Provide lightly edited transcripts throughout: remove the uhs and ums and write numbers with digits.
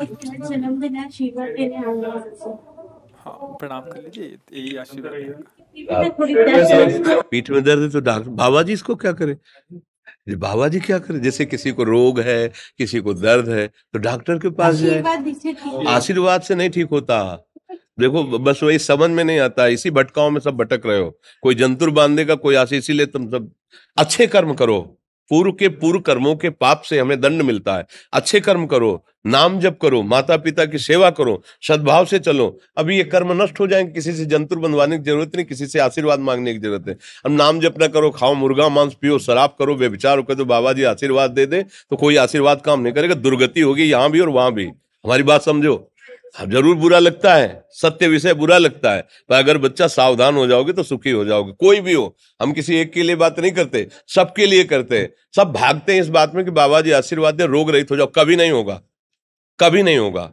जन्मदिन है, आशीर्वाद देने आऊंगा आपसे। हाँ, प्रणाम कर लीजिए, यही आशीर्वाद रहेगा। पीठ में दर्द है तो डॉक्टर बाबा जी इसको क्या करे? ये बाबा जी क्या करे? जैसे किसी को रोग है, किसी को दर्द है, तो डॉक्टर के पास जाए। आशीर्वाद से नहीं ठीक होता। देखो बस वही समझ में नहीं आता, इसी भटकाओं में सब भटक रहे हो। कोई जंतुर बांधेगा, कोई आशीष। इसीलिए तुम सब अच्छे कर्म करो। पूर्व के पूर्व कर्मों के पाप से हमें दंड मिलता है। अच्छे कर्म करो, नाम जप करो, माता पिता की सेवा करो, सद्भाव से चलो। अभी ये कर्म नष्ट हो जाएंगे, किसी से जंतुर बंधवाने की जरूरत नहीं, किसी से आशीर्वाद मांगने की जरूरत है। अब नाम जप ना करो, खाओ मुर्गा मांस, पियो शराब, करो व्यभिचार करो, तो बाबा जी आशीर्वाद दे दे तो कोई आशीर्वाद काम नहीं करेगा। दुर्गति होगी यहाँ भी और वहां भी। हमारी बात समझो। अब जरूर बुरा लगता है, सत्य विषय बुरा लगता है, पर अगर बच्चा सावधान हो जाओगे तो सुखी हो जाओगे। कोई भी हो, हम किसी एक के लिए बात नहीं करते, सबके लिए करते हैं। सब भागते हैं इस बात में कि बाबा जी आशीर्वाद दे, रोग रहित हो जाओ। कभी नहीं होगा, कभी नहीं होगा।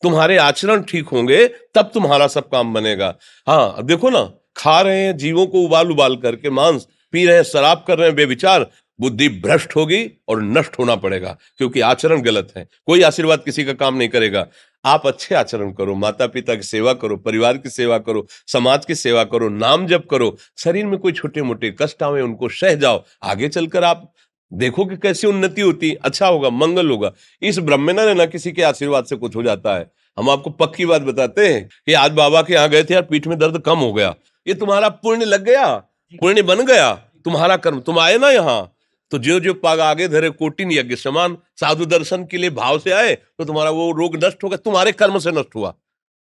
तुम्हारे आचरण ठीक होंगे तब तुम्हारा सब काम बनेगा। हाँ, अब देखो ना, खा रहे हैं जीवों को उबाल उबाल करके मांस, पी रहे हैं शराब, कर रहे हैं बेविचार। बुद्धि भ्रष्ट होगी और नष्ट होना पड़ेगा, क्योंकि आचरण गलत है। कोई आशीर्वाद किसी का काम नहीं करेगा। आप अच्छे आचरण करो, माता पिता की सेवा करो, परिवार की सेवा करो, समाज की सेवा करो, नाम जप करो। शरीर में कोई छोटे मोटे कष्ट आवे उनको सह जाओ। आगे चलकर आप देखो कि कैसी उन्नति होती, अच्छा होगा, मंगल होगा। इस ब्रह्म में ना किसी के आशीर्वाद से कुछ हो जाता है। हम आपको पक्की बात बताते हैं कि आज बाबा के यहाँ गए थे यार, पीठ में दर्द कम हो गया। ये तुम्हारा पुण्य लग गया, पुण्य बन गया, तुम्हारा कर्म। तुम आए ना यहाँ, तो जो जो पाग आगे धरे कोटिन यज्ञ समान, साधु दर्शन के लिए भाव से आए तो तुम्हारा वो रोग नष्ट होगा। तुम्हारे कर्म से नष्ट हुआ,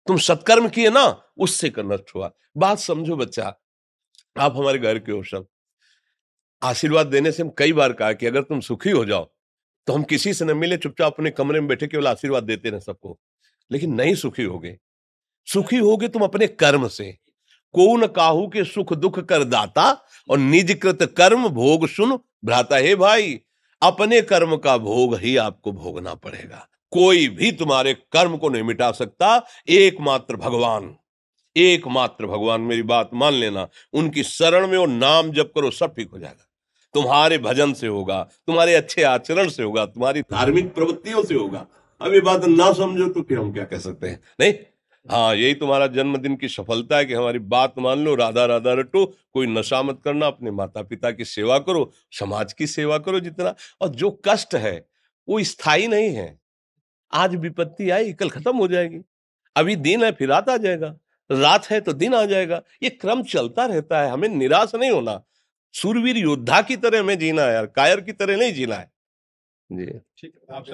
तुम सत्कर्म किए ना, उससे कर नष्ट हुआ। बात समझो बच्चा, आप हमारे घर के हो सब। आशीर्वाद देने से हम कई बार कहा कि अगर तुम सुखी हो जाओ तो हम किसी से न मिले, चुपचाप अपने कमरे में बैठे केवल आशीर्वाद देते रहे सबको। लेकिन नहीं सुखी होगे। सुखी होगे तुम अपने कर्म से। को न काहू के सुख दुख कर दाता, और निज कृत कर्म भोग सुन भ्राता। हे भाई, अपने कर्म का भोग ही आपको भोगना पड़ेगा। कोई भी तुम्हारे कर्म को नहीं मिटा सकता, एकमात्र भगवान। एकमात्र भगवान, मेरी बात मान लेना। उनकी शरण में और नाम जप करो, सब ठीक हो जाएगा। तुम्हारे भजन से होगा, तुम्हारे अच्छे आचरण से होगा, तुम्हारी धार्मिक प्रवृत्तियों से होगा। अब ये बात ना समझो तो फिर हम क्या कह सकते हैं? नहीं, हाँ, यही तुम्हारा जन्मदिन की सफलता है कि हमारी बात मान लो, राधा राधा रटो, कोई नशा मत करना, अपने माता पिता की सेवा करो, समाज की सेवा करो जितना। और जो कष्ट है वो स्थायी नहीं है। आज विपत्ति आई, कल खत्म हो जाएगी। अभी दिन है, फिर रात आ जाएगा, रात है तो दिन आ जाएगा। ये क्रम चलता रहता है, हमें निराश नहीं होना। सूरवीर योद्धा की तरह हमें जीना है यार, कायर की तरह नहीं जीना है। जी, ठीक है। आप